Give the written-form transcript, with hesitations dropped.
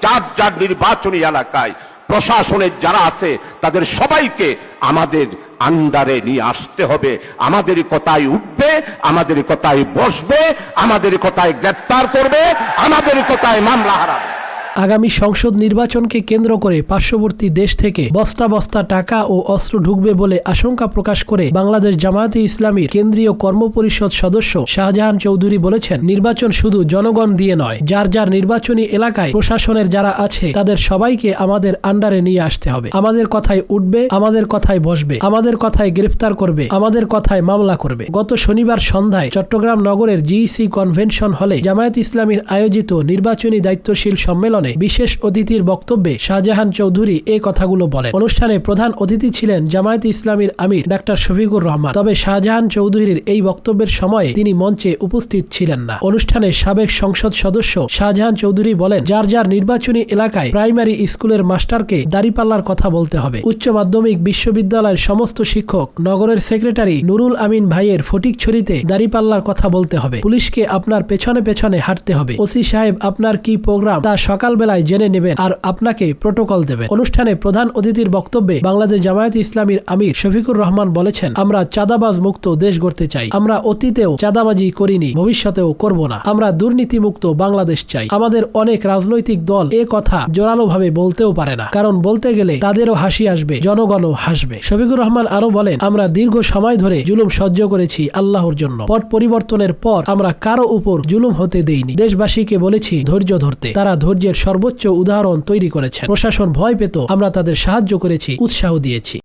যার যার নির্বাচনী এলাকায় প্রশাসনের যারা আছে তাদের সবাইকে আমাদের আন্ডারে নিয়ে আসতে হবে। আমাদের কথায় উঠবে, আমাদের কথায় বসবে, আমাদের কথায় গ্রেফতার করবে, আমাদের কথায় মামলা হারাবে। আগামী সংসদ নির্বাচনকে কেন্দ্র করে পার্শ্ববর্তী দেশ থেকে বস্তা বস্তা টাকা ও অস্ত্র ঢুকবে বলে আশঙ্কা প্রকাশ করে বাংলাদেশ জামায়াতে ইসলামীর কেন্দ্রীয় কর্মপরিষদ সদস্য শাহজাহান চৌধুরী বলেছেন, নির্বাচন শুধু জনগণ দিয়ে নয়, যার যার নির্বাচনী এলাকায় প্রশাসনের যারা আছে তাদের সবাইকে আমাদের আন্ডারে নিয়ে আসতে হবে। আমাদের কথায় উঠবে, আমাদের কথায় বসবে, আমাদের কথায় গ্রেফতার করবে, আমাদের কথায় মামলা করবে। গত শনিবার সন্ধ্যায় চট্টগ্রাম নগরের জিইসি কনভেনশন হলে জামায়াত ইসলামীর আয়োজিত নির্বাচনী দায়িত্বশীল সম্মেলনে বিশেষ অতিথির বক্তব্যে শাহজাহান চৌধুরী এই কথাগুলো বলেন। অনুষ্ঠানে প্রধান অতিথি ছিলেন জামায়াত ইসলামীর আমির ডাক্তার শফিকুর রহমান। তবে শাহজাহান চৌধুরীর এই বক্তব্যের সময়ে তিনি মঞ্চে উপস্থিত ছিলেন না। অনুষ্ঠানে সাবেক সংসদ সদস্য শাহজাহান চৌধুরী বলেন, যার যার নির্বাচনী এলাকায় প্রাইমারি স্কুলের মাস্টারকে দাড়িপাল্লার কথা বলতে হবে। উচ্চ মাধ্যমিক বিশ্ববিদ্যালয়ের সমস্ত শিক্ষক, নগরের সেক্রেটারি নুরুল আমিন ভাইয়ের ফটিকছড়িতে দাড়িপাল্লার কথা বলতে হবে। পুলিশকে আপনার পেছনে পেছনে হাঁটতে হবে। ওসি সাহেব আপনার কি প্রোগ্রাম তা সকালবেলায় জেনে নেবেন আর আপনাকে প্রোটোকল দেবেন। অনুষ্ঠানে প্রধান অতিথির বক্তব্যে বাংলাদেশ জামায়াত ইসলামীর আমির শফিকুর রহমান বলেছেন, আমরা চাঁদাবাজ মুক্ত দেশ গড়তে চাই। আমরা অতীতেও চাঁদাবাজি করিনি, ভবিষ্যতেও করব না। আমরা দুর্নীতি মুক্ত বাংলাদেশ চাই। আমাদের অনেক রাজনৈতিক দল এ কথা জোরালোভাবে বলতেও পারে না, কারণ বলতে গেলে তাদেরও হাসি আসবে, জনগণও হাসবে। শফিকুর রহমান আরো বলেন, আমরা দীর্ঘ সময় ধরে জুলুম সহ্য করেছি আল্লাহর জন্য। পট পরিবর্তনের পর আমরা কারো উপর জুলুম হতে দেইনি। দেশবাসীকে বলেছি ধৈর্য ধরতে। তারা ধৈর্যের সর্বোচ্চ উদাহরণ তৈরি করেছেন। প্রশাসন ভয় পেত, আমরা তাদের সাহায্য করেছি, উৎসাহ দিয়েছি।